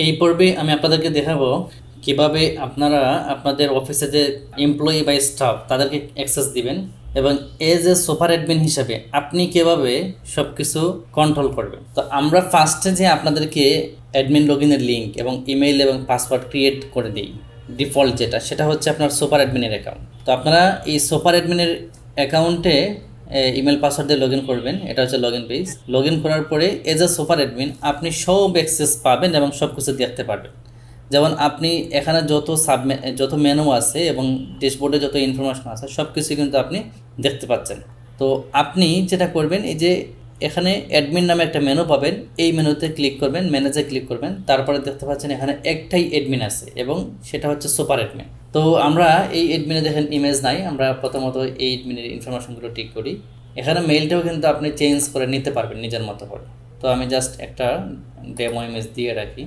এই পর্বে আমি আপনাদেরকে দেখাবো কিভাবে আপনারা আপনাদের অফিসে যে এমপ্লয়ি বা স্টাফ তাদেরকে অ্যাক্সেস দিবেন এবং এজ এ সুপার অ্যাডমিন হিসাবে আপনি কিভাবে সব কিছু কন্ট্রোল করবেন। তো আমরা ফার্স্টে যে আপনাদেরকে অ্যাডমিন লগইনের লিঙ্ক এবং ইমেইল এবং পাসওয়ার্ড ক্রিয়েট করে দিই, ডিফল্ট যেটা সেটা হচ্ছে আপনার সুপার অ্যাডমিনের অ্যাকাউন্ট। তো আপনারা এই সুপার অ্যাডমিনের অ্যাকাউন্টে ইমেল পাসওয়ার্ড দিয়ে লগ ইন করবেন। এটা হচ্ছে log in page. Log in করার পরে এজ আ সুপার অ্যাডমিন আপনি সব অ্যাক্সেস পাবেন এবং সব কিছু দেখতে পারবেন। যেমন আপনি এখানে যত মেনু আছে এবং ড্যাশবোর্ডে যত ইনফরমেশন আছে সব কিছু কিন্তু আপনি দেখতে পাচ্ছেন। তো আপনি যেটা করবেন, এই যে এখানে অ্যাডমিন নামে একটা মেনু পাবেন, এই মেনুতে ক্লিক করবেন, ম্যানেজে ক্লিক করবেন, তারপরে দেখতে পাচ্ছেন এখানে একটাই অ্যাডমিন আছে এবং সেটা হচ্ছে সুপার অ্যাডমিন। তো আমরা এই অ্যাডমিনে দেখেন ইমেজ নাই, আমরা প্রথমত এই অ্যাডমিনের ইনফরমেশনগুলো ঠিক করি। এখানে মেইলটাও কিন্তু আপনি চেঞ্জ করে নিতে পারবেন নিজের মতো করে। তো আমি জাস্ট একটা ডেমো ইমেজ দিয়ে রাখি,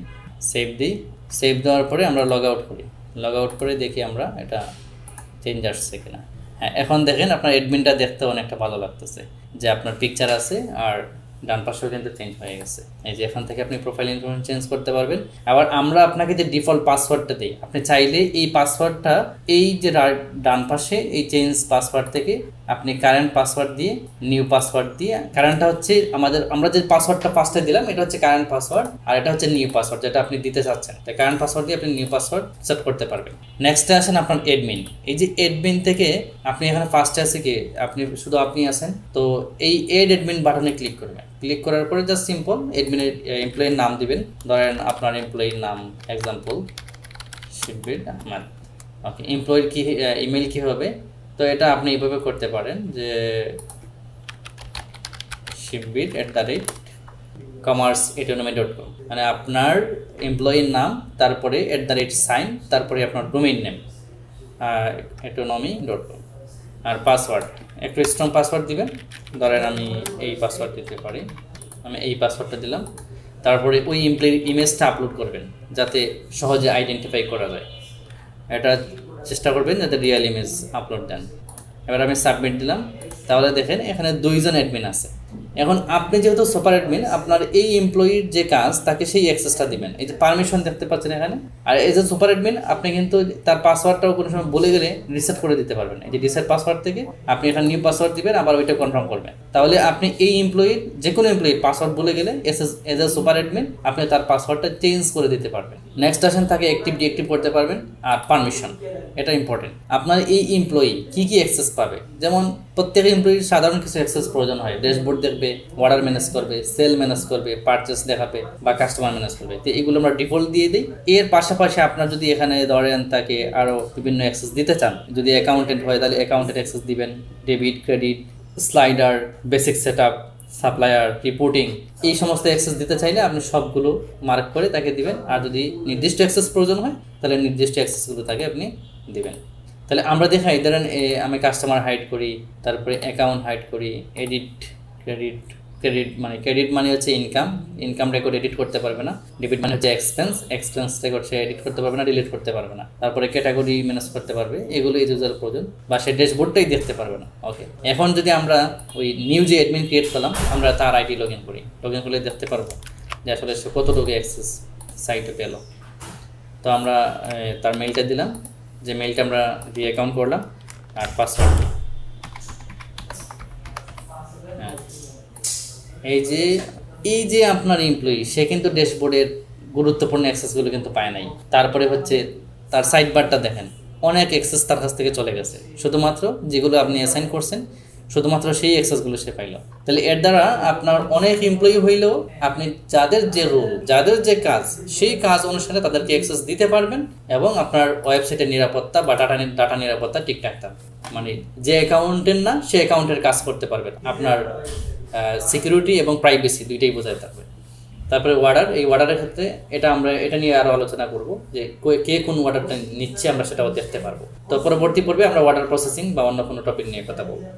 সেভ দিই। সেভ দেওয়ার পরে আমরা লগ আউট করি। লগ আউট করে দেখি আমরা এটা চেঞ্জ আসছে কিনা। হ্যাঁ, এখন দেখেন আপনার অ্যাডমিনটা দেখতে অনেকটা ভালো লাগতেছে, যে আপনার পিকচার আছে আর ডান পাশেও কিন্তু চেঞ্জ হয়ে গেছে। এই যে এখান থেকে আপনি প্রোফাইল ইনফরমেশন চেঞ্জ করতে পারবেন। আবার আমরা আপনাকে যে ডিফল্ট পাসওয়ার্ডটা দিই, আপনি চাইলে এই পাসওয়ার্ডটা এই যে ডান পাশে এই চেঞ্জ পাসওয়ার্ড থেকে আপনি কারেন্ট পাসওয়ার্ড দিয়ে নিউ পাসওয়ার্ড দিয়ে, কারেন্টটা হচ্ছে আমরা যে পাসওয়ার্ডটা ফার্স্টে দিলাম এটা হচ্ছে কারেন্ট পাসওয়ার্ড, আর এটা হচ্ছে নিউ পাসওয়ার্ড যেটা আপনি দিতে চাচ্ছেন। তাই কারেন্ট পাসওয়ার্ড দিয়ে আপনি নিউ পাসওয়ার্ড সেট করতে পারবেন। নেক্সটে আসেন আপনার অ্যাডমিন। এই যে অ্যাডমিন থেকে আপনি এখানে ফার্স্টে আছে কি আপনি আছেন, তো এই এড অ্যাডমিন বাটনে ক্লিক করবেন। ক্লিক করার পরে জাস্ট সিম্পল অ্যাডমিনের এমপ্লয়ির নাম দিবেন। ধরেন আপনার এমপ্লয়ির নাম এক্সাম্পল শিববীর আহমেদ। ওকে, এমপ্লয়ির কি ইমেল কী হবে, তো এটা আপনি এইভাবে করতে পারেন যে shibbir@commerceautonomy.com, মানে আপনার এমপ্লয়ির নাম, তারপরে @সাইন, তারপরে আপনার ডোমেইন নেম autonomy.com, আর পাসওয়ার্ড একটু স্ট্রং পাসওয়ার্ড দিবেন। ধরেন আমি এই পাসওয়ার্ড দিতে পারি, আমি এই পাসওয়ার্ডটা দিলাম। তারপরে ওই এমপ্লয়ির ইমেজটা আপলোড করবেন যাতে সহজে আইডেন্টিফাই করা যায়। এটা চেষ্টা করবেন যাতে রিয়েল ইমেজ আপলোড দেন। এবার আমি সাবমিট দিলাম। তাহলে দেখেন এখানে 2 জন অ্যাডমিন আছে। এখন আপনি যেহেতু সুপার অ্যাডমিন, আপনার এই এমপ্লয়ির যে কাজ তাকে সেই অ্যাক্সেসটা দিবেন। এই যে পারমিশন দেখতে পাচ্ছেন এখানে। আর এই যে সুপার অ্যাডমিন, আপনি কিন্তু তার পাসওয়ার্ডটাও কোনো সময় বলে গেলে রিসেট করে দিতে পারবেন। এই যে রিসেট পাসওয়ার্ড থেকে আপনি এখানে নিউ পাসওয়ার্ড দিবেন, আবার ওইটা কনফার্ম করবেন। তাহলে আপনি এই এমপ্লয়ির যে কোনো এমপ্লয়ির পাসওয়ার্ড বলে গেলে এজ এ সুপার অ্যাডমিন আপনি তার পাসওয়ার্ডটা চেঞ্জ করে দিতে পারবেন। নেক্সট আসেন তাকে অ্যাক্টিভ ডিঅ্যাক্টিভ করতে পারবেন। আর পারমিশন, এটা ইম্পর্টেন্ট। আপনার এই এমপ্লয়ি কী কী অ্যাক্সেস পাবে, যেমন প্রত্যেক এমপ্লয়ির সাধারণ কিছু অ্যাক্সেস প্রয়োজন হয়। ড্যাশবোর্ড দেখবে, অর্ডার ম্যানেজ করবে, সেল ম্যানেজ করবে, পারচেস দেখাবে বা কাস্টমার ম্যানেজ করবে। তো এগুলো আমরা ডিফল্ট দিয়ে দিই। এর পাশাপাশি আপনার যদি এখানে ধরেন তাকে আরও বিভিন্ন অ্যাক্সেস দিতে চান, যদি অ্যাকাউন্টেন্ট হয় তাহলে অ্যাকাউন্টেন্ট অ্যাক্সেস দিবেন, debit, credit, slider, basic set up, supplier, reporting, এই সমস্ত অ্যাক্সেস দিতে চাইলে আপনি সবগুলো মার্ক করে তাকে দিবেন। আর যদি নির্দিষ্ট অ্যাক্সেস প্রয়োজন হয় তাহলে নির্দিষ্ট অ্যাক্সেসগুলো তাকে আপনি দিবেন। তাহলে আমরা দেখাই, ধরেন আমি কাস্টমার হাইড করি, তারপরে অ্যাকাউন্ট হাইড করি, এডিট, ক্রেডিট মানে হচ্ছে ইনকাম রেকর্ড এডিট করতে পারবে না। ডেবিট মানে হচ্ছে এক্সপেন্স রেকর্ড সে এডিট করতে পারবে না, ডিলিট করতে পারবে না। তারপরে ক্যাটাগরি ম্যানেজ করতে পারবে, এগুলো ইউজার প্রয়োজন, বা সে ড্যাশবোর্ডটাই দেখতে পারবে না। ওকে, এখন যদি আমরা ওই নিউ যে অ্যাডমিন ক্রিয়েট করলাম, আমরা তার আইডি লগ ইন করি। লগ ইন করলে দেখতে পারবো যে আসলে সে কতটুকু অ্যাক্সেস সাইটে পেল। তো আমরা তার মেইলটা দিলাম, যে মেইলটা আমরা দিয়ে অ্যাকাউন্ট করলাম, আর পাসওয়ার্ড। হ্যাঁ, এই যে আপনার এমপ্লয়ি, সে কিন্তু ড্যাশবোর্ডের গুরুত্বপূর্ণ অ্যাক্সেসগুলো কিন্তু পায় নাই। তারপরে হচ্ছে তার সাইড বারটা দেখেন, অনেক অ্যাক্সেস তার কাছ থেকে চলে গেছে, শুধুমাত্র যেগুলো আপনি অ্যাসাইন করছেন শুধুমাত্র সেই অ্যাক্সেসগুলো সে পাইল। তাহলে এর দ্বারা আপনার অনেক এমপ্লয়ি হইলেও আপনি যাদের যে রোল, যাদের যে কাজ, সেই কাজ অনুসারে তাদেরকে অ্যাক্সেস দিতে পারবেন এবং আপনার ওয়েবসাইটের নিরাপত্তা বা ডাটা নিরাপত্তা ঠিকঠাক থাকবে। মানে যে অ্যাকাউন্টেন্ট না, সে অ্যাকাউন্টের কাজ করতে পারবেন। আপনার সিকিউরিটি এবং প্রাইভেসি দুইটাই বোঝায় থাকবে। তারপরে এই অর্ডারের ক্ষেত্রে এটা নিয়ে আরও আলোচনা করব, যে কে কোন অর্ডারটা নিচ্ছে আমরা সেটাও দেখতে পারবো। তো পরবর্তী পর্বে আমরা অর্ডার প্রসেসিং বা অন্য কোনো টপিক নিয়ে কথা বলবো।